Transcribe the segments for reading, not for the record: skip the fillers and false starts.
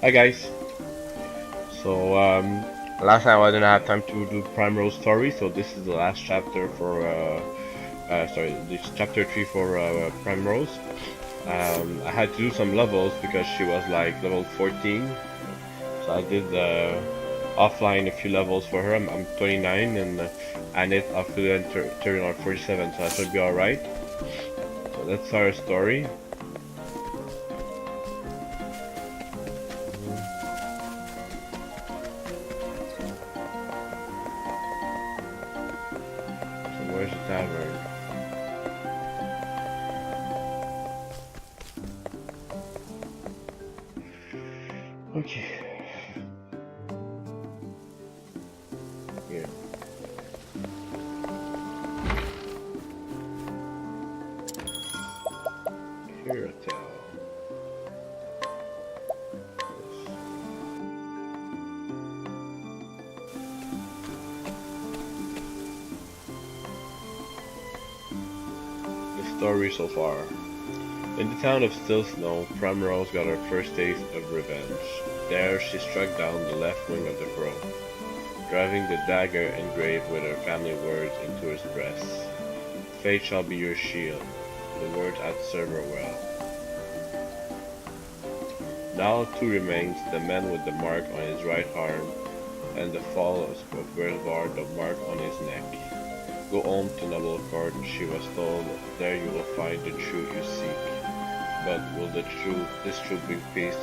Hi guys. So last time I didn't have time to do Primrose story, so this is the last chapter for sorry, this chapter 3 for Primrose. I had to do some levels because she was like level 14, so I did offline a few levels for her. I'm 29 and I need to turn on 47, so I should be alright. So that's our story. So where's the tavern? Okay. Here. Here a towel. The story so far. In the town of Still Snow, Primrose got her first taste of revenge. There she struck down the left wing of the crow, driving the dagger engraved with her family words into his breast. Fate shall be your shield. The words had served her well. Now two remains, the man with the mark on his right arm, and the fall of Belvar, the mark on his neck. Go home to Noble Court, she was told, there you will find the truth you seek. But will this truth bring peace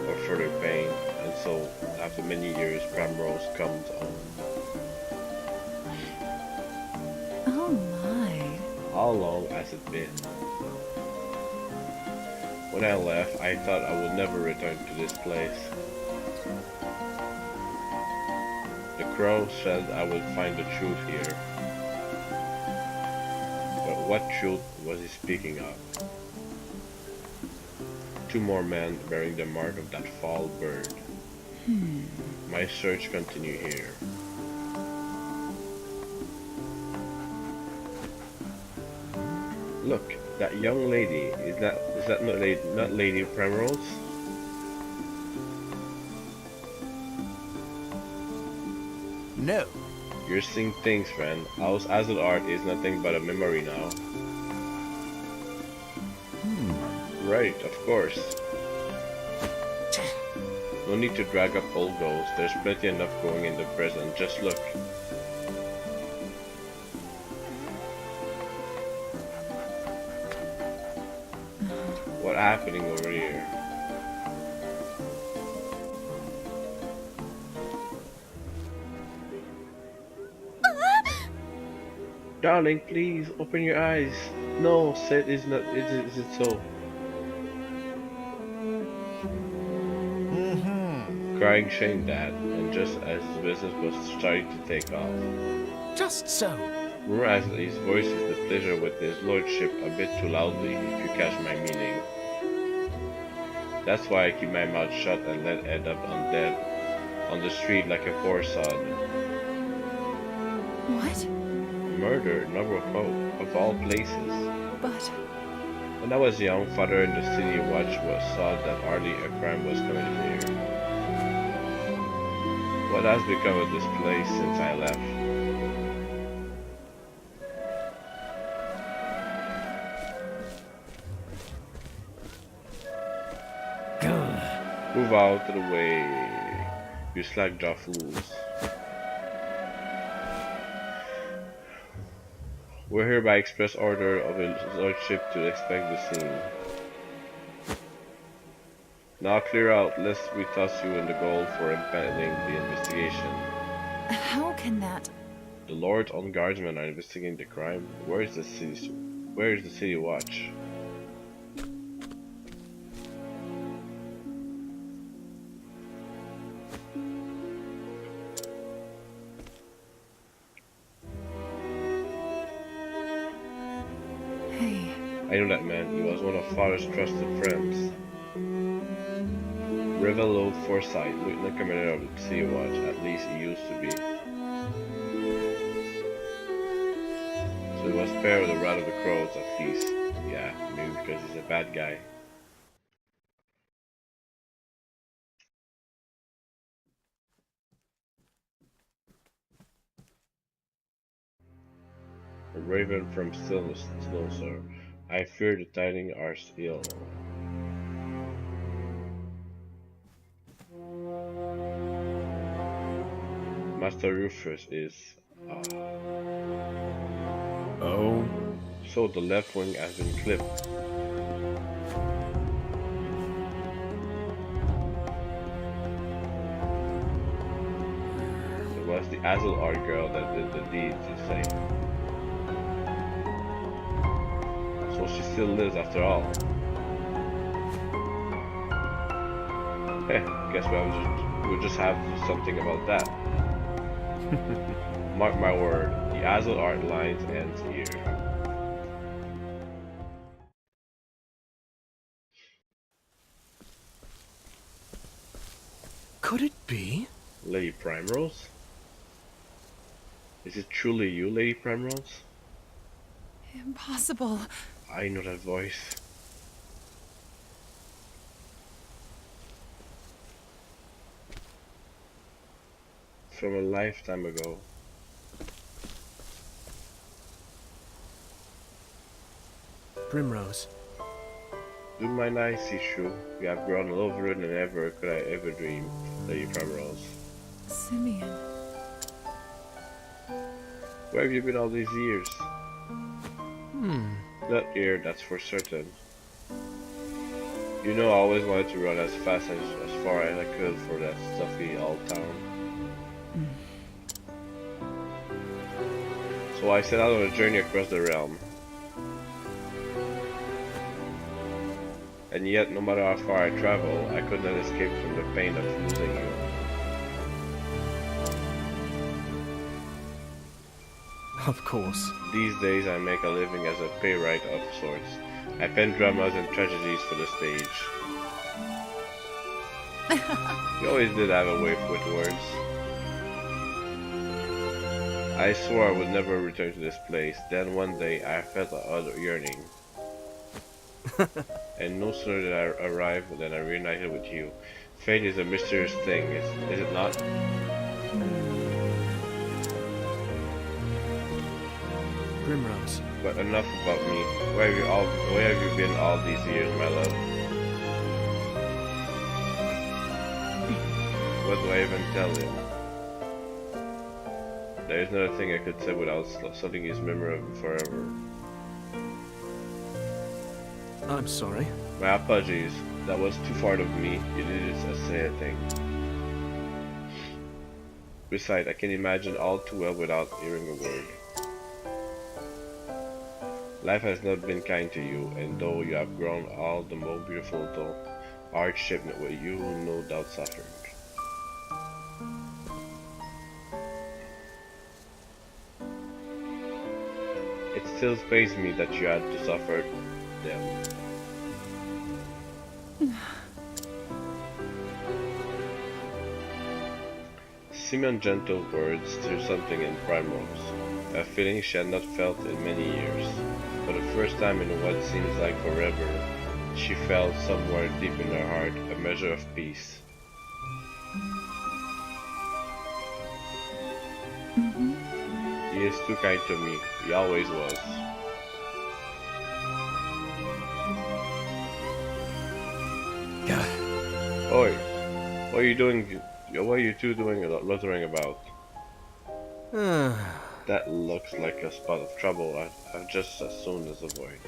or further pain? And so, after many years, Primrose comes home. Oh my. How long has it been? When I left, I thought I would never return to this place. The crow said I would find the truth here. But what truth was he speaking of? Two more men bearing the mark of that foul bird. My search continue here. Look, that young lady, is that not Lady Primrose? No. You're seeing things, friend. House Azul art is nothing but a memory now. Right, of course. No need to drag up old ghosts, there's plenty enough going in the present, just look. What's happening over here? Darling, please, open your eyes. No, said is not, is it so? Crying shame that, and just as his business was starting to take off. Just so. Miraculously, voices the pleasure with his lordship a bit too loudly, if you catch my meaning. That's why I keep my mouth shut and let end up on the street like a poor sod. What? Murder, number of all places. But... When I was young, father in the city watch saw that hardly a crime was committed here. What has become of this place since I left? Move out of the way, you slack-jaw fools. We're here by express order of his lordship to expect the scene. Now clear out, lest we toss you in the goal for impeding the investigation. how can that... The Lords on Guardsmen are investigating the crime. Where is the city watch? Hey, I know that man. He was one of Father's trusted friends. Revel Forsyth, Lieutenant Commander of the City Watch. At least he used to be. So he was spared with the Wrath of the Crows, at least. Yeah, maybe because he's a bad guy. A raven from Stillsor. I fear the tidings are ill. Master Rufus is. Oh, So the left wing has been clipped. It was the Azelard girl that did the deed, you say. So she still lives after all. Heh, guess we'll just have to do something about that. Mark my word, the Azelard lines ends here. could it be? Lady Primrose? Is it truly you, Lady Primrose? Impossible. I know that voice. From a lifetime ago. Primrose. Do my nice issue. You have grown older than ever could I ever dream, Lady Primrose. Simeon. Where have you been all these years? Hmm. Not here, that's for certain. You know I always wanted to run as fast as far as I could for that stuffy old town. So I set out on a journey across the realm. And yet, no matter how far I travel, I could not escape from the pain of losing you. Of course. These days I make a living as a playwright of sorts. I pen dramas and tragedies for the stage. You always did have a way with words. I swore I would never return to this place. Then one day I felt an odd yearning. And no sooner did I arrive than I reunited with you. Fate is a mysterious thing, is it not? Primrose. But enough about me. Where have you been all these years, my love? What do I even tell him? There is not a thing I could say without sullying his memory forever. I'm sorry. My apologies. That was too far of me. You didn't say a thing. Besides, I can imagine all too well without hearing a word. Life has not been kind to you, and though you have grown all the more beautiful, though hardship you no doubt suffered. It still pains me that you had to suffer them. Simeon's gentle words stirred something in Primrose, a feeling she had not felt in many years. For the first time in what seems like forever, she felt somewhere deep in her heart a measure of peace. He is too kind to me, he always was. Oi, what are you doing? What are you two doing loitering about? That looks like a spot of trouble I've just as soon as avoid.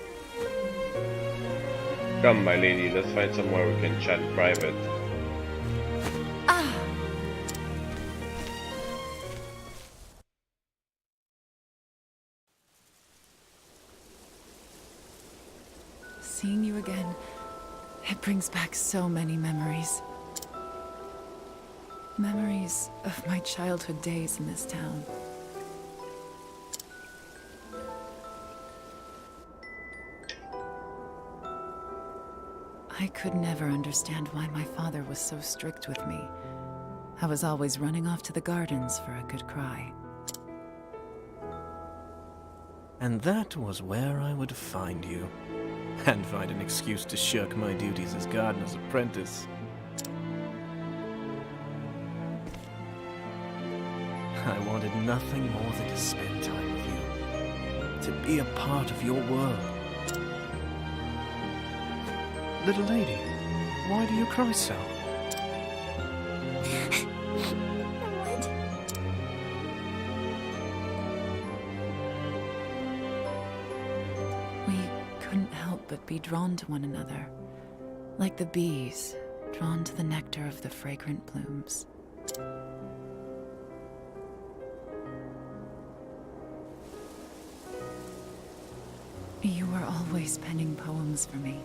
Come, my lady, let's find somewhere we can chat in private. Seeing you again, it brings back so many memories. Memories of my childhood days in this town. I could never understand why my father was so strict with me. I was always running off to the gardens for a good cry. And that was where I would find you. And find an excuse to shirk my duties as gardener's apprentice. I wanted nothing more than to spend time with you. to be a part of your world. Little lady, why do you cry so? What? We couldn't help but be drawn to one another, like the bees drawn to the nectar of the fragrant blooms. You were always penning poems for me.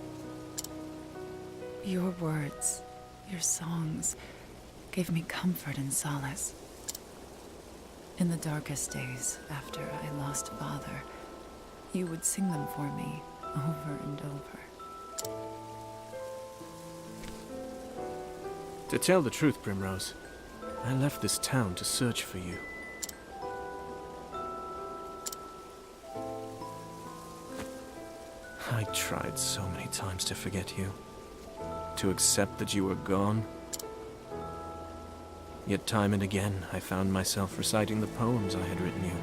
Your words, your songs, gave me comfort and solace. In the darkest days after I lost Father, you would sing them for me over and over. To tell the truth, Primrose, I left this town to search for you. I tried so many times to forget you, to accept that you were gone. Yet time and again, I found myself reciting the poems I had written you.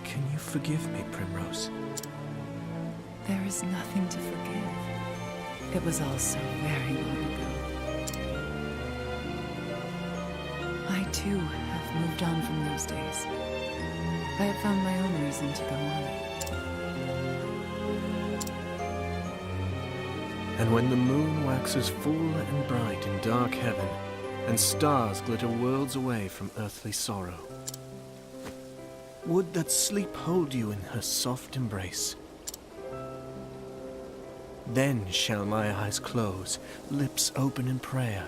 Can you forgive me, Primrose? There is nothing to forgive. It was all so very long ago. I too have moved on from those days. I have found my own reason to go on. And when the moon waxes full and bright in dark heaven, and stars glitter worlds away from earthly sorrow, would that sleep hold you in her soft embrace. Then shall my eyes close, lips open in prayer,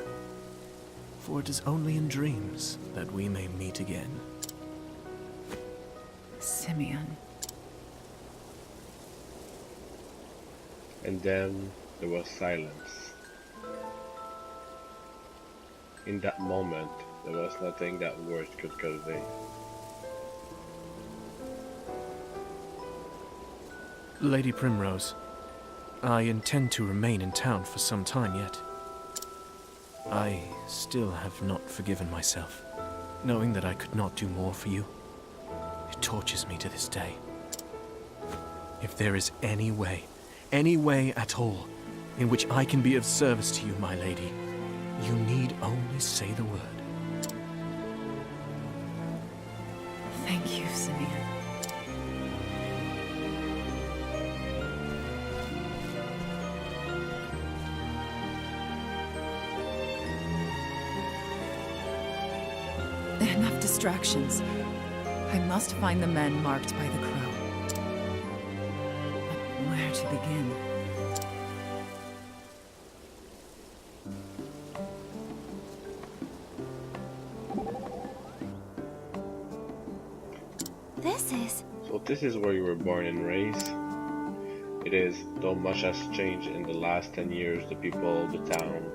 for it is only in dreams that we may meet again. Simeon. And then there was silence. In that moment, there was nothing that words could convey. Lady Primrose, I intend to remain in town for some time yet. I still have not forgiven myself, knowing that I could not do more for you. It tortures me to this day. If there is any way at all, in which I can be of service to you, my lady, you need only say the word. Thank you, Simeon. Enough distractions. I must find the men marked by the crow. But where to begin? So this is where you were born and raised? It is, though much has changed in the last 10 years, the people, the town.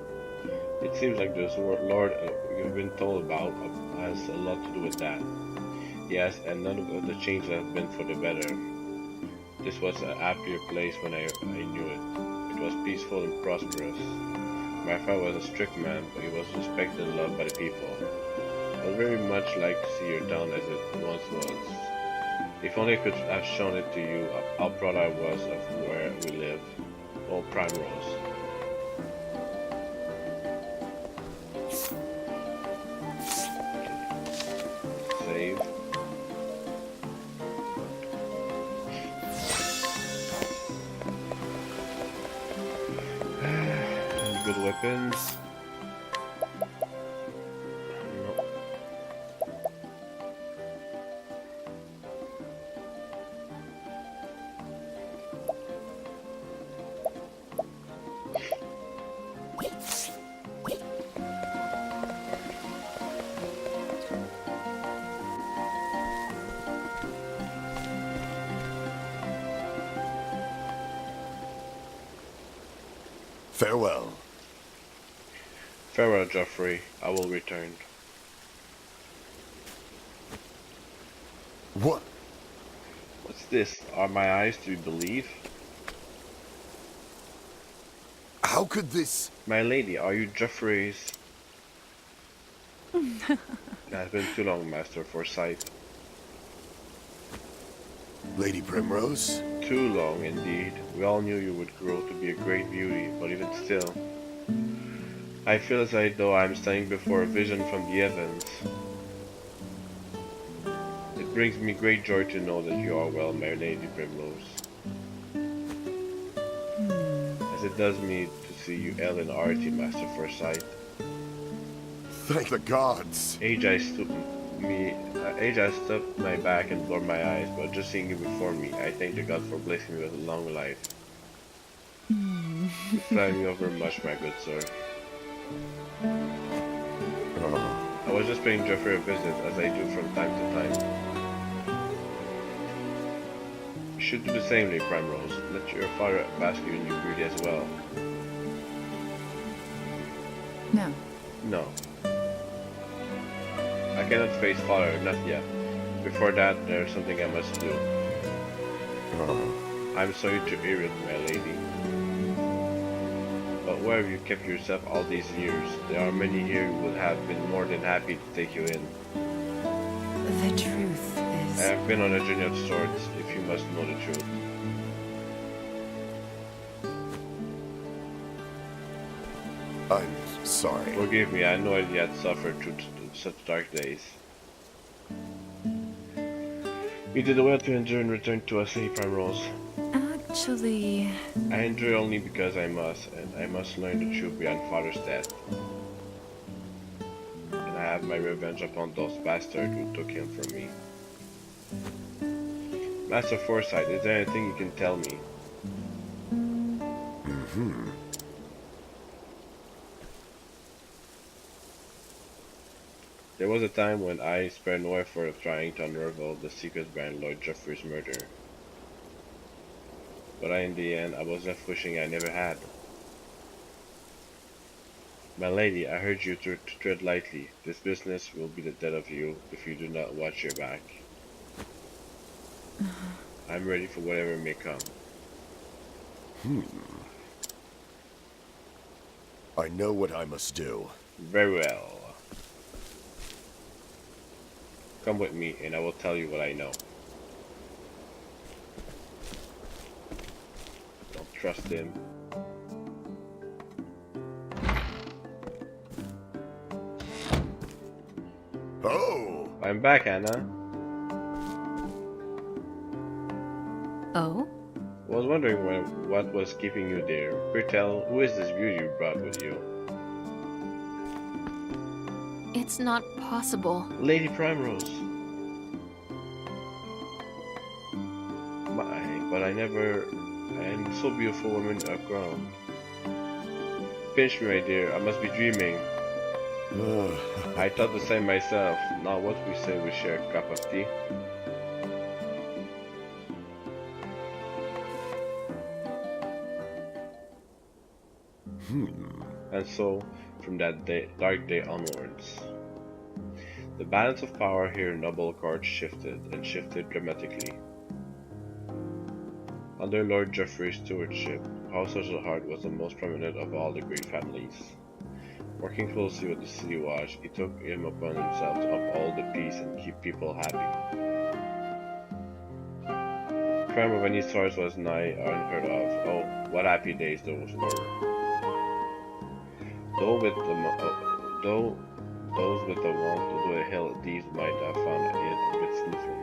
It seems like this Lord you've been told about has a lot to do with that. Yes, and none of the changes have been for the better. This was a happier place when I knew it. It was peaceful and prosperous. My father was a strict man, but he was respected and loved by the people. I would very much like to see your town as it once was. If only I could have shown it to you how proud I was of where we live. Oh, Primrose. Save. Any good weapons? No. Farewell. Farewell, Geoffrey. I will return. What? What's this? Are my eyes to believe? How could this? My lady, are you Geoffrey's? It has been too long, Master Forsyth. Lady Primrose? Too long, indeed. We all knew you would grow to be a great beauty, but even still, I feel as though I'm standing before a vision from the heavens. It brings me great joy to know that you are well, my Lady Primrose, as it does me to see you held in hearty, Master Foresight. Thank the gods. Age has stopped my back and blurred my eyes, but just seeing you before me, I thank the God for blessing me with a long life. You flatter me over much, my good sir. I was just paying Geoffrey a visit, as I do from time to time. You should do the same, Lady Primrose. Let your father bask you in your beauty as well. No. No. I cannot face father, not yet. Before that, there's something I must do. I'm sorry to hear it, my lady. But where have you kept yourself all these years? There are many here who would have been more than happy to take you in. The truth is... I have been on a journey of sorts, if you must know the truth. I'm sorry. Forgive me, I know I had suffered through such dark days. You did well to endure and return to us, Lady Primrose. Actually... I endure only because I must, and I must learn the truth beyond father's death. And I have my revenge upon those bastards who took him from me. Master Foresight, is there anything you can tell me? There was a time when I spared no effort of trying to unravel the secret behind Lord Geoffrey's murder. But in the end, I was left wishing I never had. My lady, I heard you to tread lightly. This business will be the death of you if you do not watch your back. I'm ready for whatever may come. I know what I must do. Very well. Come with me, and I will tell you what I know. Don't trust him. Oh! I'm back, Anna. Oh? I was wondering what was keeping you there. Pray tell, who is this beauty you brought with you? It's not possible. Lady Primrose. But I am so beautiful woman I've grown. Pinch me, my dear, I must be dreaming. I thought the same myself. Now what we say we share a cup of tea? And so, from that dark day onwards, the balance of power here in Noble Court shifted, and shifted dramatically. Under Lord Geoffrey's stewardship, House of the Heart was the most prominent of all the great families. Working closely with the City Watch, he took him upon himself to uphold the peace and keep people happy. Crime of any sort was nigh unheard of. Oh, what happy days those were! Those with the want to do a hill deeds might have found it a bit sniffing.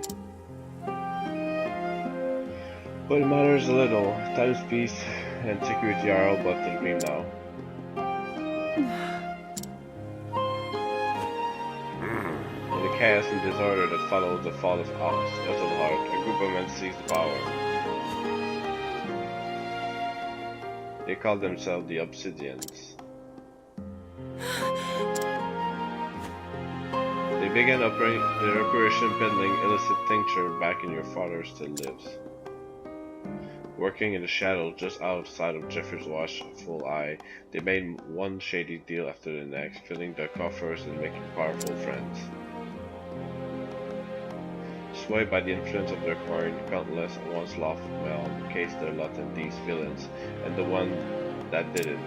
But it matters a little. Time's peace and security are all but a dream now. In the chaos and disorder that follows the fall of House of the Heart, a group of men seized power. They called themselves the Obsidians. They began their operation peddling illicit tincture back in your father still lives. Working in the shadows just outside of Geoffrey's watchful eye, they made one shady deal after the next, filling their coffers and making powerful friends. Swayed by the influence of their coin, countless once lawful men cased their lot in these villains, and the one that didn't.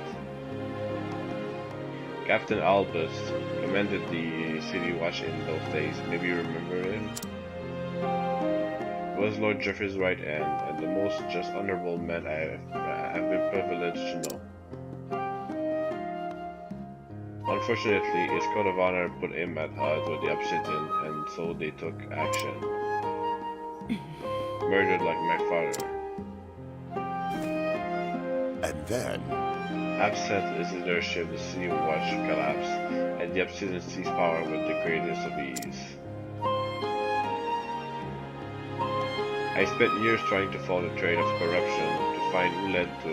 Captain Albus commanded the City Watch in those days. Maybe you remember him? was Lord Jeffrey's right hand, and the most just honorable man have been privileged to know. Unfortunately, his code of honor put him at odds with the Obsidian, and so they took action. Murdered like my father. And then, Absent his leadership, the city watched collapse, and the Obsidian seized power with the greatest of ease. I spent years trying to follow the trail of corruption to find who led to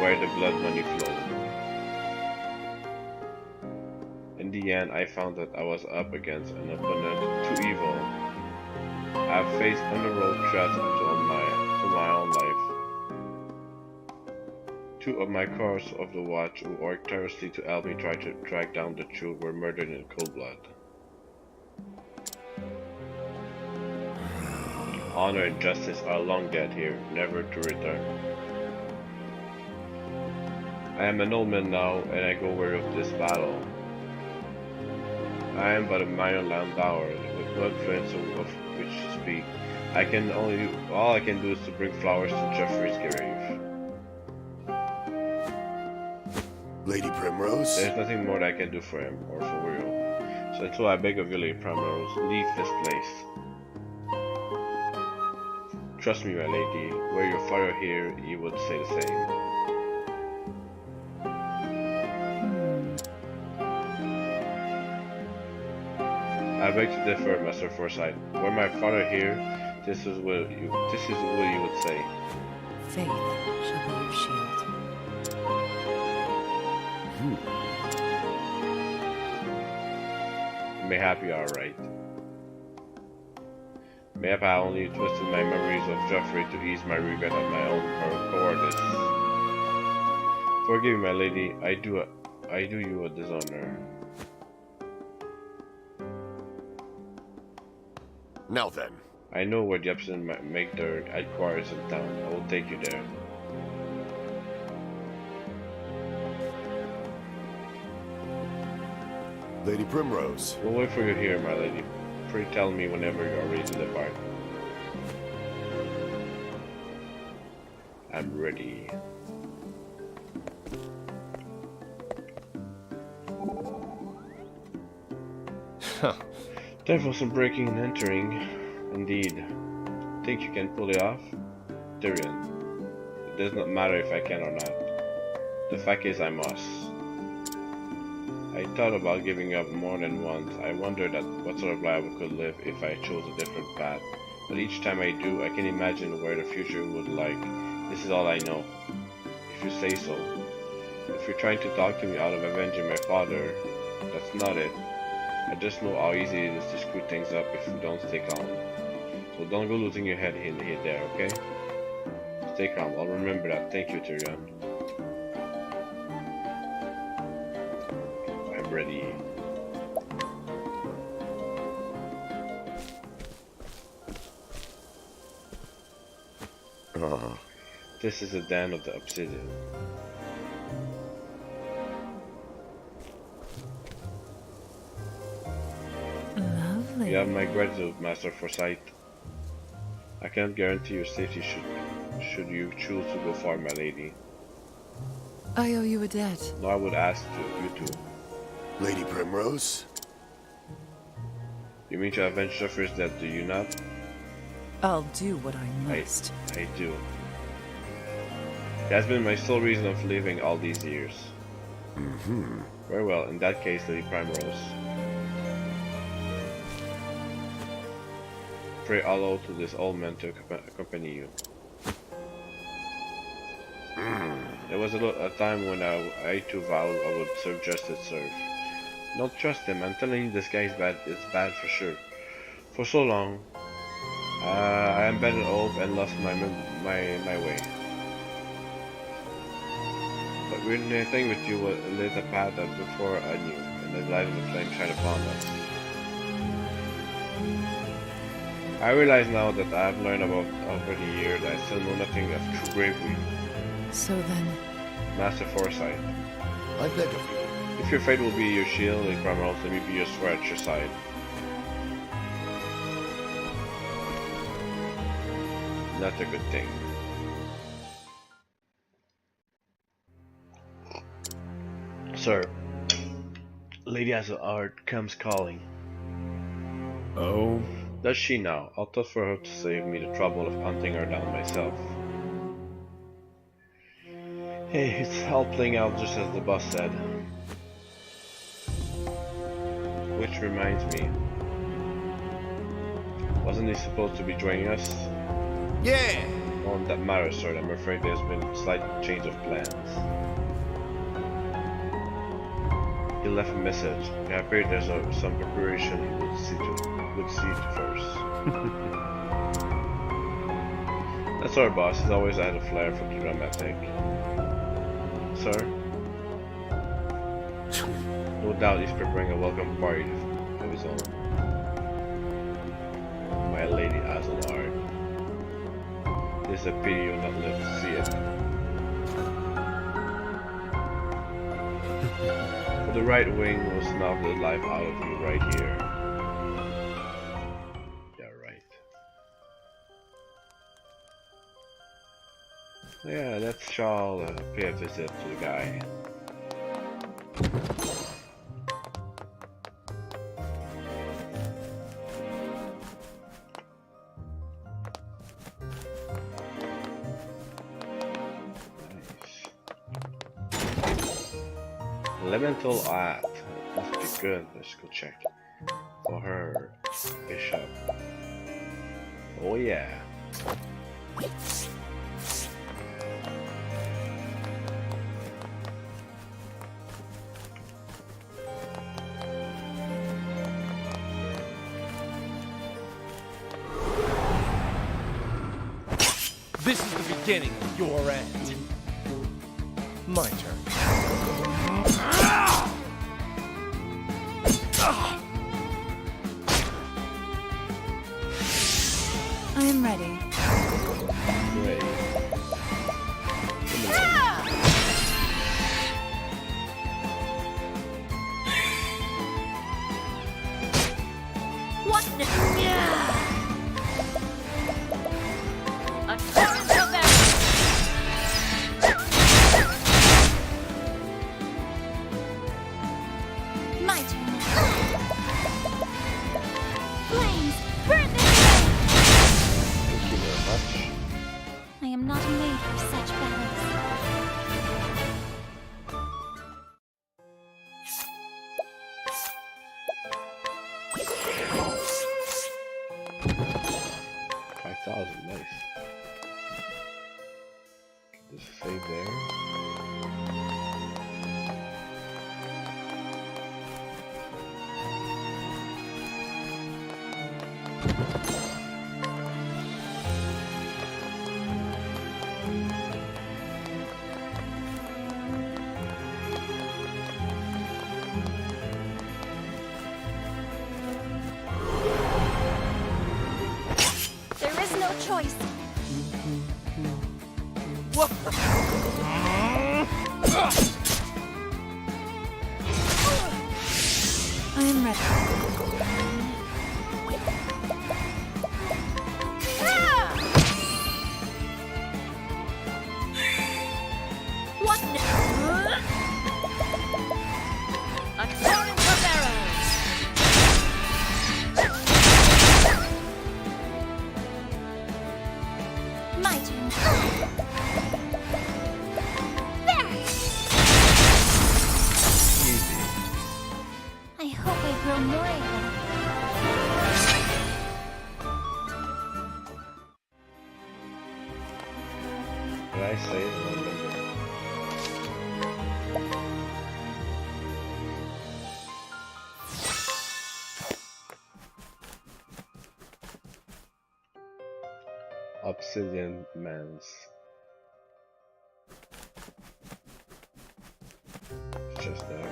where the blood money flowed. In the end, I found that I was up against an opponent too evil. I have faced unenrolled threats to my own life. Two of my cars of the watch who worked tirelessly to help me try to track down the truth were murdered in cold blood. Honor and justice are long dead here, never to return. I am an old man now, and I go weary of this battle. I am but a minor landowner with no influence of which to speak. All I can do is to bring flowers to Jeffrey's grave. Lady Primrose? There's nothing more that I can do for him, or for real. So I beg of you, Lady Primrose, leave this place. Trust me, my lady, were your father here, he would say the same. I beg to differ, Master Forsyth. Were my father here, this is what you would say. Faith shall be your shield. Mayhap you are right. Mayhap I only twisted my memories of Geoffrey to ease my regret at my own cowardice. Forgive me, my lady, I do you a dishonor. Now then. I know where the Obsidian make their headquarters in town. I will take you there. Lady Primrose. We'll wait for you here, my lady. Pray tell me whenever you are ready to depart. I'm ready. Time for some breaking and entering. Indeed. Think you can pull it off? Tyrion. It does not matter if I can or not. The fact is I must. I thought about giving up more than once. I wondered at what sort of life I could live if I chose a different path. But each time I do, I can imagine where the future would like. This is all I know. If you say so. If you're trying to talk to me out of avenging my father, that's not it. I just know how easy it is to screw things up if you don't stay calm. So don't go losing your head here there, okay? Stay calm, I'll remember that. Thank you, Tyrion. I'm ready. This is the den of the Obsidian. Lovely. You have my gratitude, Master Forsyth. I cannot guarantee your safety should you choose to go far, my lady. I owe you a debt. No, I would ask you to. Lady Primrose? You mean to avenge Jeffrey's death, do you not? I'll do what I must. I do. It has been my sole reason of living all these years. Very well, in that case, Lady Primrose. Pray Allah to this old man to accompany you. There was a time when I too vowed I would serve justice serve. Don't trust him, I'm telling you this guy is bad, it's bad for sure. For so long, I abandoned hope and lost my way. But reuniting with you lit a path that before I knew, and the light of the flame shined upon us. I realize now that I have learned about over the years that I still know nothing of true bravery. So then, Master Forsyth, I beg of you. if your fate will be your shield and Primrose, let me be your sword at your side. not a good thing. Sir, Lady Hazelard comes calling. Oh? Does she now? I'll toss for her to save me the trouble of hunting her down myself. Hey, it's all playing out just as the boss said. Which reminds me, wasn't he supposed to be joining us? Yeah! On that matter, sir, I'm afraid there's been a slight change of plans. He left a message. It appeared there's some preparation he would see to first. That's our boss. He's always had a flair for the dramatic. Sir? No doubt he's preparing a welcome party of his own. My Lady Hazelard. It's a pity you'll not live to see it. For the right wing will snuff the life out of you right here. Yeah, right. Yeah, let's shall pay a visit to the guy. Elemental art. Must be good. Let's go check. For her. Bishop. Oh yeah. This is the beginning of your end. My turn. I am ready. Great. What? A torrent of arrows. My turn. Flames, burn this way. Thank you very much. I am not made for such battles. 5,000, nice. Just save there. There is no choice. I am ready. What? A torrent of arrows. My turn. There. Easy. I hope I grow more able. Did I say it? Obsidian Mans. It's just there.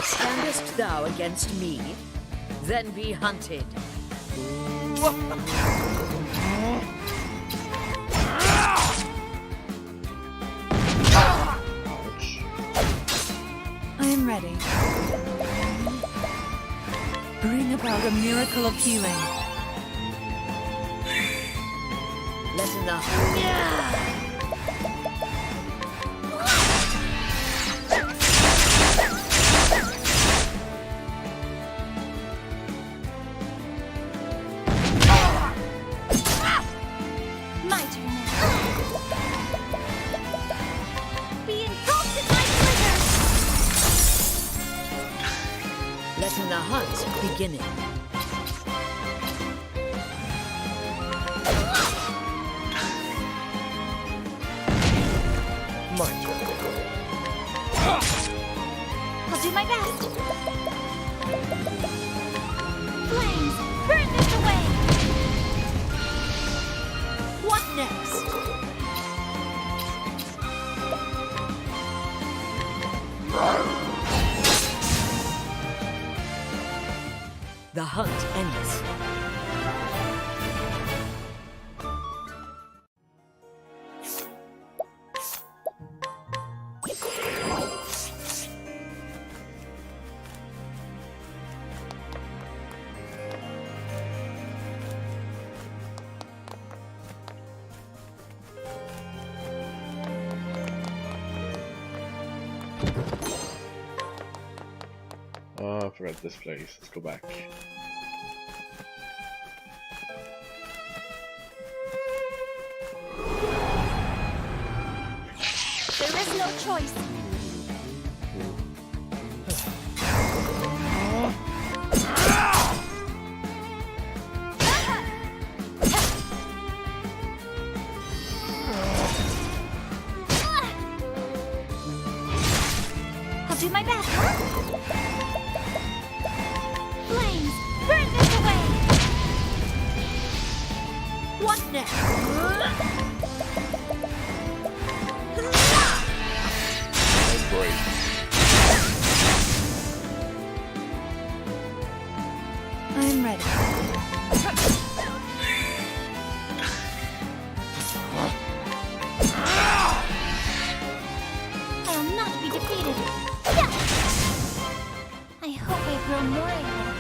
Standest thou against me? Then be hunted. Ouch. I am ready. Bring about a miracle of healing. Let in the My turn now. Be engulfed in my blizzard! letting the hunt beginning. My turn. I'll do my best. Flames, burn this away! What next? The hunt ends. Oh, I forgot this place. Let's go back. There is no choice. I'll do my best. Flames, burn this away! What next? Oh, great. I am ready. I will not be defeated. Yeah. I hope I grow more able.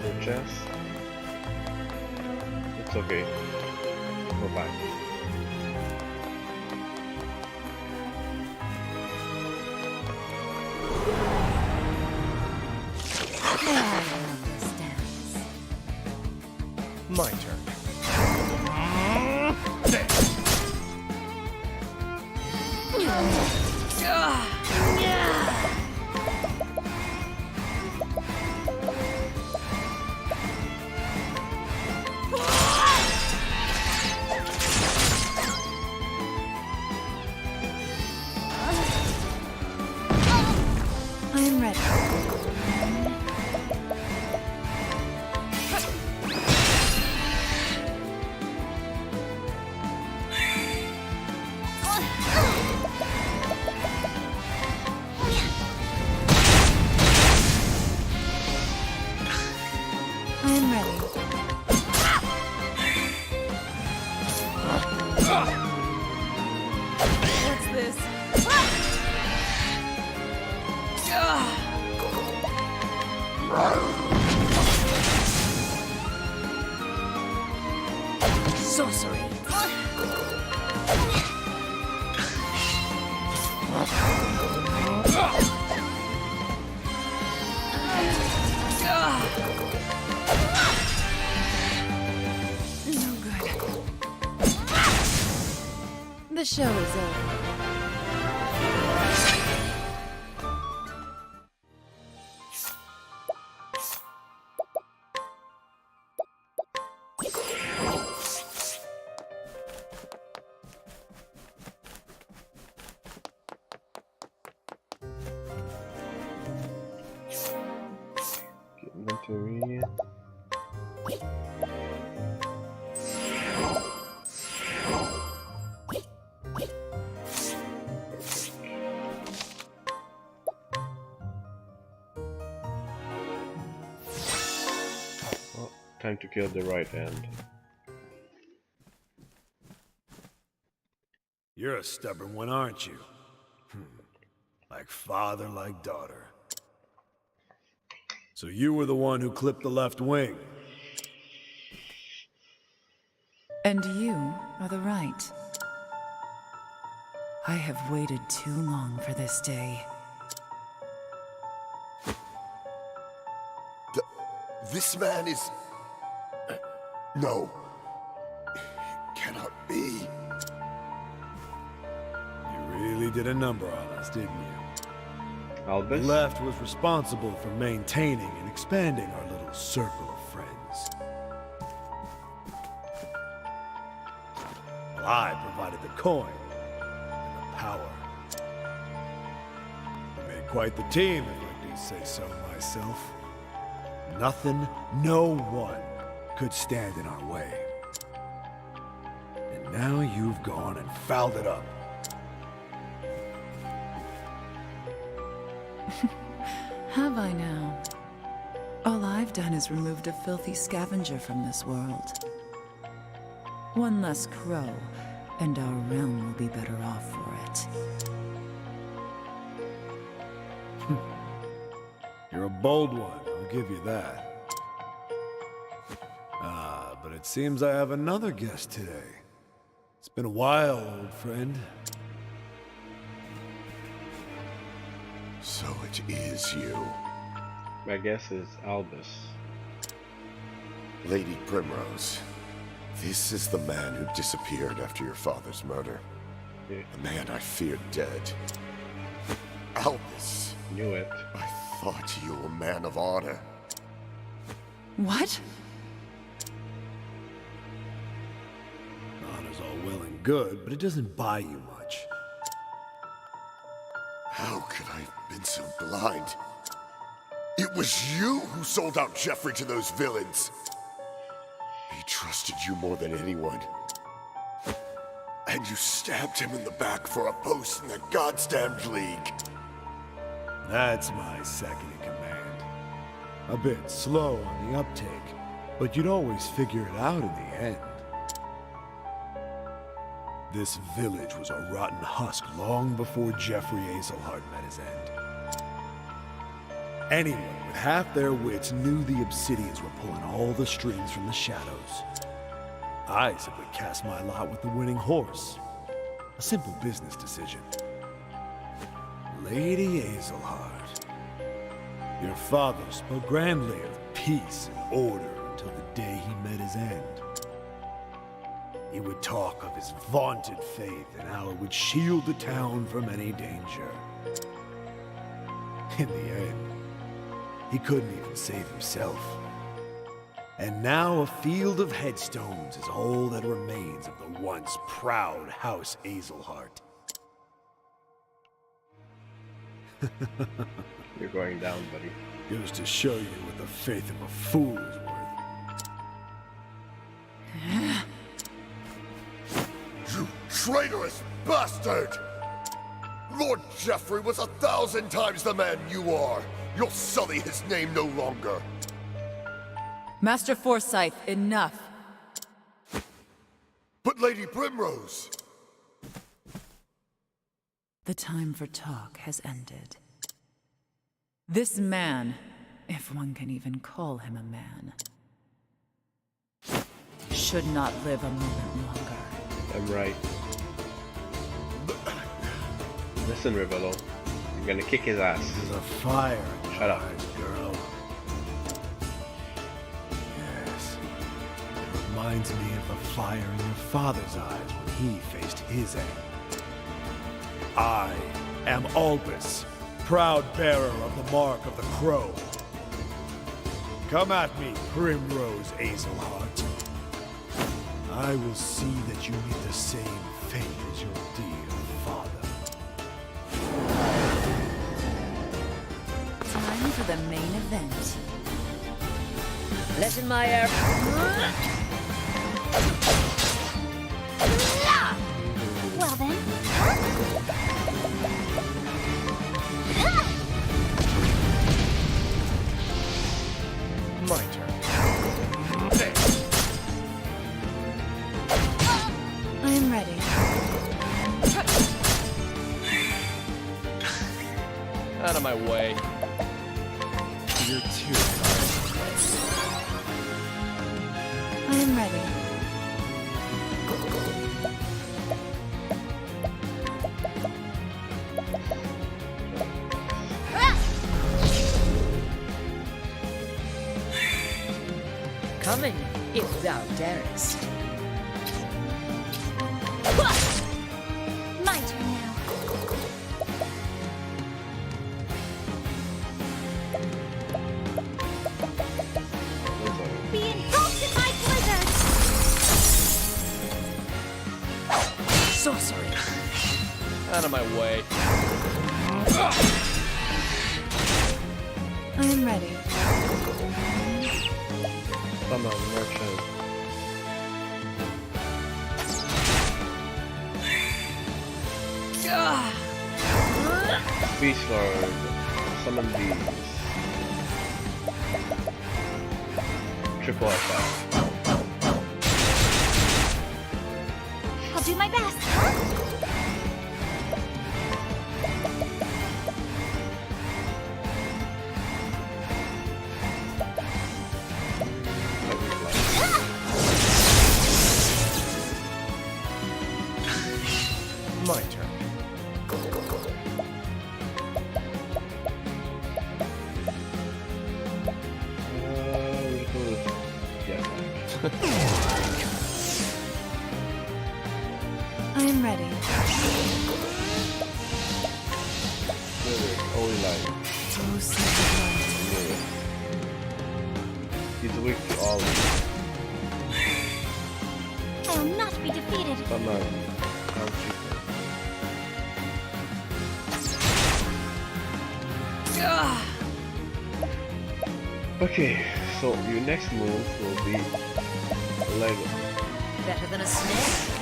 The chest. It's okay. Go back. There stands. My turn. I am ready. I am ready. What's this? Sorcery. No good. The show is over. Yeah. Well, time to kill the right hand. You're a stubborn one, aren't you? Like father, like daughter. So you were the one who clipped the left wing. And you are the right. I have waited too long for this day. This man is... No. Cannot be. You really did a number on us, didn't you? The Albus? left was responsible for maintaining and expanding our little circle of friends. Well, I provided the coin and the power. We made quite the team, if I do say so myself. Nothing, no one could stand in our way. And now you've gone and fouled it up. Have I now? All I've done is removed a filthy scavenger from this world. One less crow, and our realm will be better off for it. You're a bold one, I'll give you that. But it seems I have another guest today. It's been a while, old friend. So it is you. My guess is Albus. Lady Primrose. This is the man who disappeared after your father's murder. Yeah. The man I feared dead. Albus. Knew it. I thought you were a man of honor. What? Honor's all well and good, but it doesn't buy you much. How could I have been so blind? It was you who sold out Jeffrey to those villains. He trusted you more than anyone. And you stabbed him in the back for a post in the Goddamned League. That's my second in command. A bit slow on the uptake, but you'd always figure it out in the end. This village was a rotten husk long before Jeffrey Azelhart met his end. Anyone with half their wits knew the Obsidians were pulling all the strings from the shadows. I simply cast my lot with the winning horse. A simple business decision. Lady Azelhart. Your father spoke grandly of peace and order until the day he met his end. He would talk of his vaunted faith and how it would shield the town from any danger. In the end, he couldn't even save himself. And now a field of headstones is all that remains of the once proud House Azelhart. You're going down, buddy. Goes to show you what the faith of a fool is worth. You traitorous bastard! Lord Jeffrey was 1,000 times the man you are. You'll sully his name no longer. Master Forsyth, enough. But Lady Primrose... The time for talk has ended. This man, if one can even call him a man, should not live a moment longer. I'm right. Listen, Rivelo. I'm gonna kick his ass. There's a fire in your Shut up. eyes, girl. Yes. It reminds me of the fire in your father's eyes when he faced his end. I am Albus, proud bearer of the mark of the Crow. Come at me, Primrose Azelhart. I will see that you meet the same fate as your dear father. Time for the main event. Letting my air. Well then. My turn. I am ready. Out of my way. You're too kind. I am ready. Come in, if thou darest. My turn now. Be engulfed in my blizzard! Sorcery. Out of my way. I am ready. Summon merchant. Beast Lord. Summon these. Triple attack. I'll do my best. My turn. I am ready. Only light. Oh, sacred light. He's weak to all of I will not be defeated. Summon. Okay, so your next move will be Lego. Better than a snake.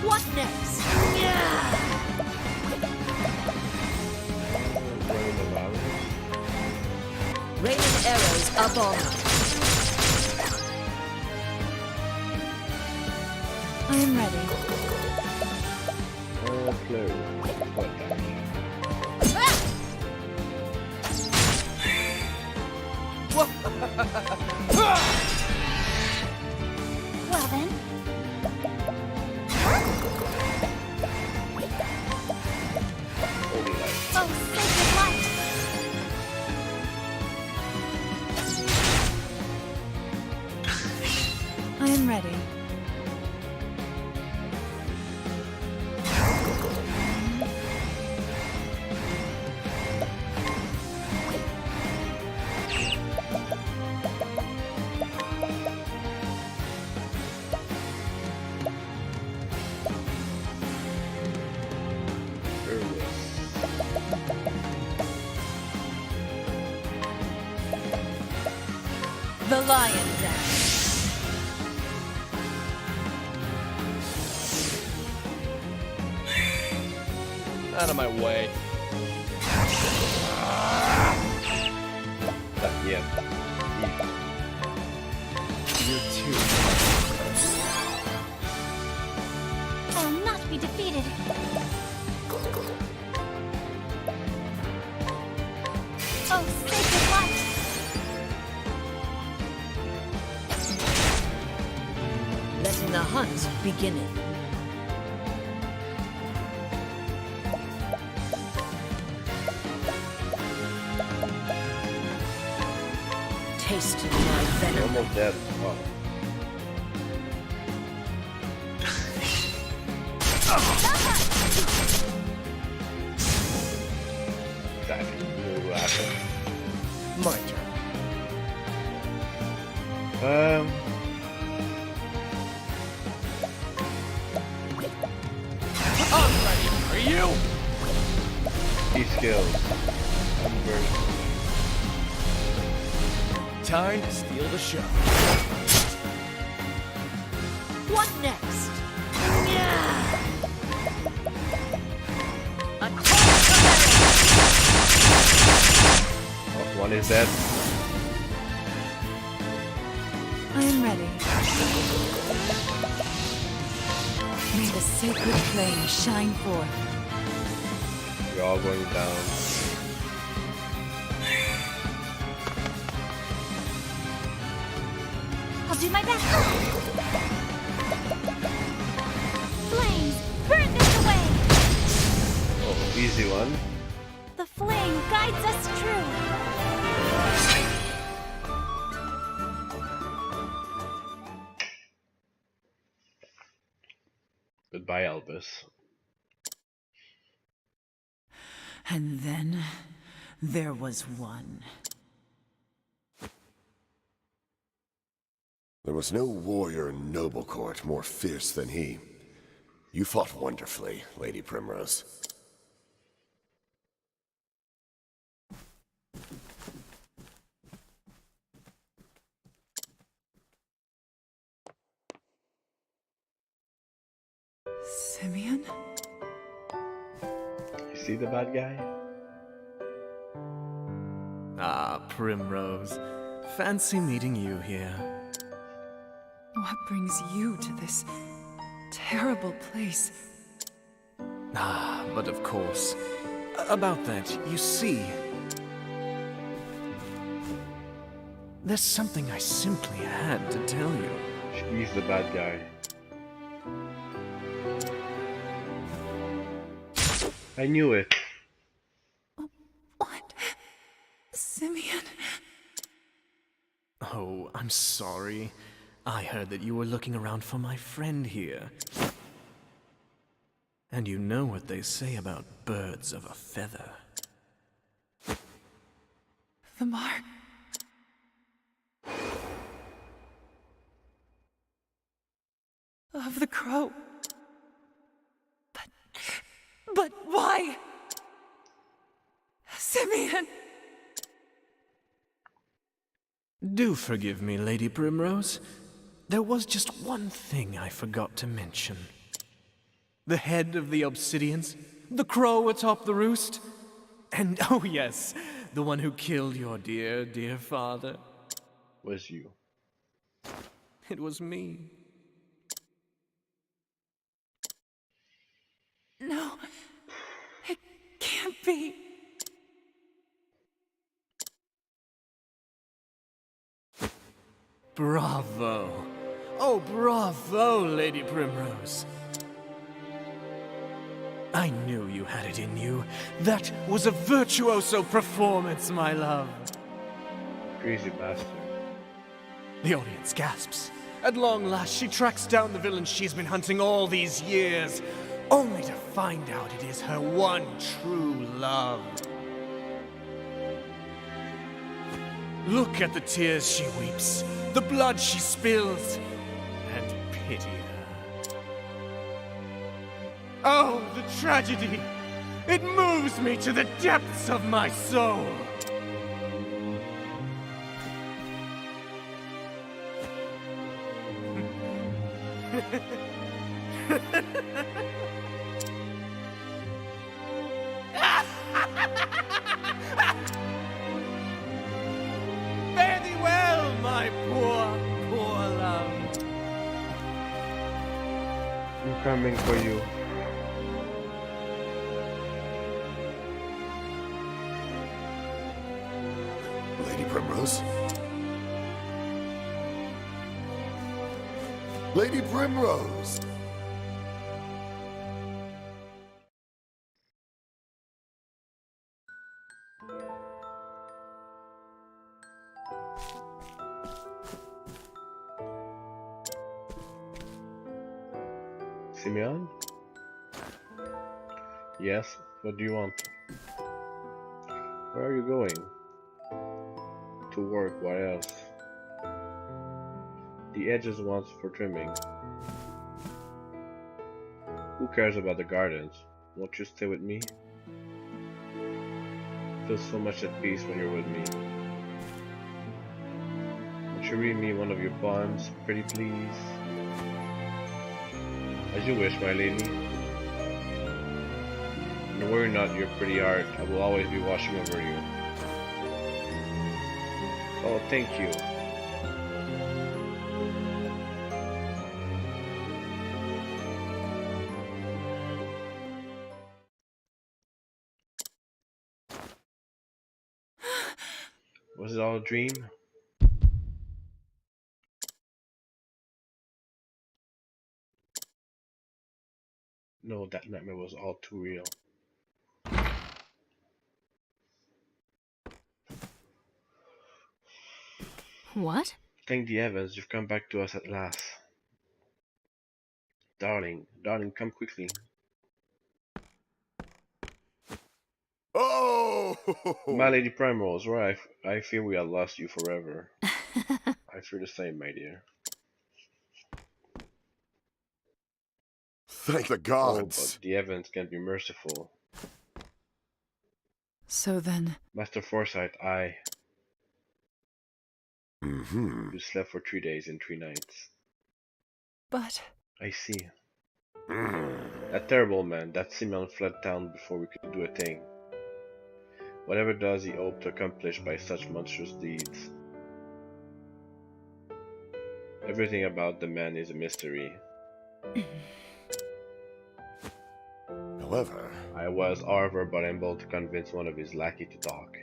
What next? Raining arrows up on them. I am ready. Well then. Oh, sacred light! I am ready. The lion dance. Out of my way. Yeah. You're too I will not be defeated. Oh, sacred light! Letting the hunt begin. Tasting my venom. Almost dead. Oh. My turn. I'm ready for you! These skills. Time to steal the show. What next? Yeah. Oh, one is dead. I am ready. May the sacred flame shine forth. You're all going down. I'll do my best. Flames, burn this away! Oh, easy one. The flame guides us true. Goodbye, Albus. And then there was one. There was no warrior in noble court more fierce than he. You fought wonderfully, Lady Primrose. Simeon? You see the bad guy? Ah, Primrose. Fancy meeting you here. What brings you to this terrible place? Ah, but of course. About that, you see... There's something I simply had to tell you. He's the bad guy. I knew it. What? Simeon? Oh, I'm sorry. I heard that you were looking around for my friend here. And you know what they say about birds of a feather. The mark. Of the crow. But why? Simeon! Do forgive me, Lady Primrose. There was just one thing I forgot to mention. The head of the Obsidians, the crow atop the roost, and oh yes, the one who killed your dear, dear father. Was you. It was me. No, it can't be. Bravo. Oh, bravo, Lady Primrose. I knew you had it in you. That was a virtuoso performance, my love. Crazy bastard. The audience gasps. At long last, she tracks down the villain she's been hunting all these years, only to find out it is her one true love. Look at the tears she weeps, the blood she spills, and pity her. Oh, the tragedy! It moves me to the depths of my soul! Fare thee well, my poor, poor love. I'm coming for you. Lady Primrose? Lady Primrose! Simeon? Yes, what do you want? Where are you going? To work, what else? The edges wants for trimming. Who cares about the gardens? Won't you stay with me? I feel so much at peace when you're with me. Won't you read me one of your poems, pretty please? As you wish, my lady. And worry not your pretty art, I will always be watching over you. Oh, thank you. Was it all a dream? No, that nightmare was all too real. What? Thank the heavens, you've come back to us at last. Darling, darling, come quickly. Oh! My Lady Primrose, where I fear we have lost you forever. I fear the same, my dear. Thank the Oh, but gods. the heavens can be merciful. So then, Master Foresight, Mm-hmm. you slept for 3 days and 3 nights. but I see. Mm. That terrible man, that Simeon fled town before we could do a thing. Whatever does he hope to accomplish by such monstrous deeds? Everything about the man is a mystery. However, I was, however, but able to convince one of his lackey to talk.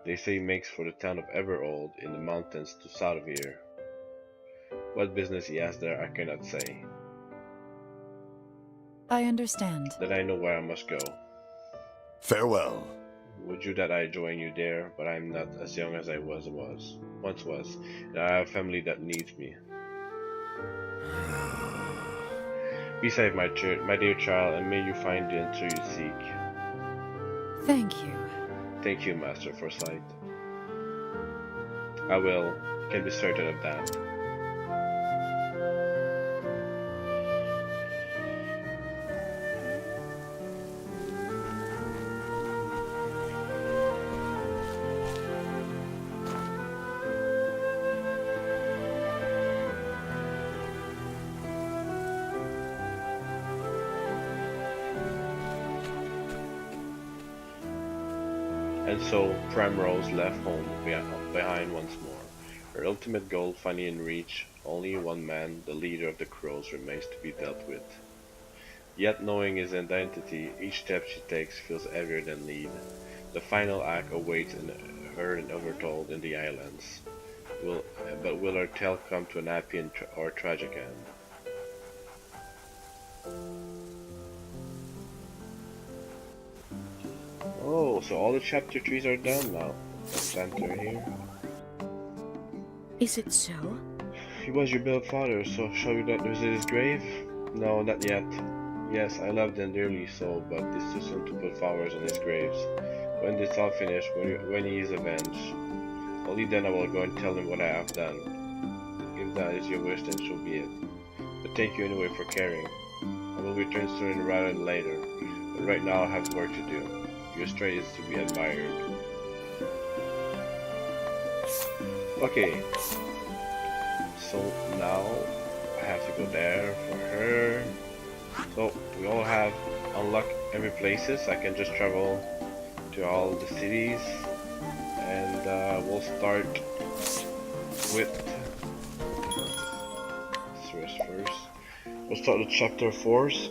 They say he makes for the town of Everold in the mountains to south of here. What business he has there, I cannot say. I understand. Then I know where I must go. farewell. Would you that I join you there, but I am not as young as I once was, and I have a family that needs me. Be safe, my dear child, and may you find the answer you seek. Thank you. Thank you, Master Foresight. I will. You can be certain of that. And so, Primrose left home behind once more. Her ultimate goal finally in reach, only one man, the leader of the Crows, remains to be dealt with. Yet knowing his identity, each step she takes feels heavier than lead. The final act awaits her and Overtold in the islands. But will her tale come to an happy or tragic end? Oh, so all the chapter 3s are done now. Let's enter here. Is it so? He was your beloved father, so shall we not visit his grave? No, not yet. Yes, I loved him dearly so, but it's too soon to put flowers on his graves. When this all finished, when he is avenged, only then I will go and tell him what I have done. If that is your wish, then so be it. But thank you anyway for caring. I will return sooner rather than later, but right now I have work to do. Your strength is to be admired. Okay. So now I have to go there for her. So we all have unlocked every places. I can just travel to all the cities, and we'll start with let's rest first. We'll start with chapter 4s.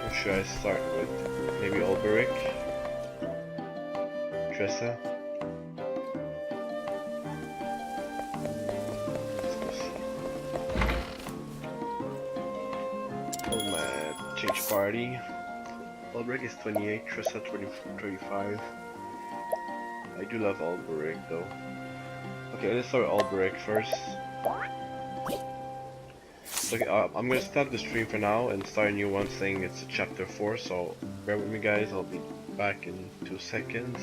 What should I start with? Maybe Alberic? Tressa? Let's go see. Oh man, change party. Alberic is 28, Tressa 35. I do love Alberic though. Okay, let's start with Alberic first. So I'm gonna stop the stream for now and start a new one saying it's chapter 4, so bear with me guys, I'll be back in 2 seconds.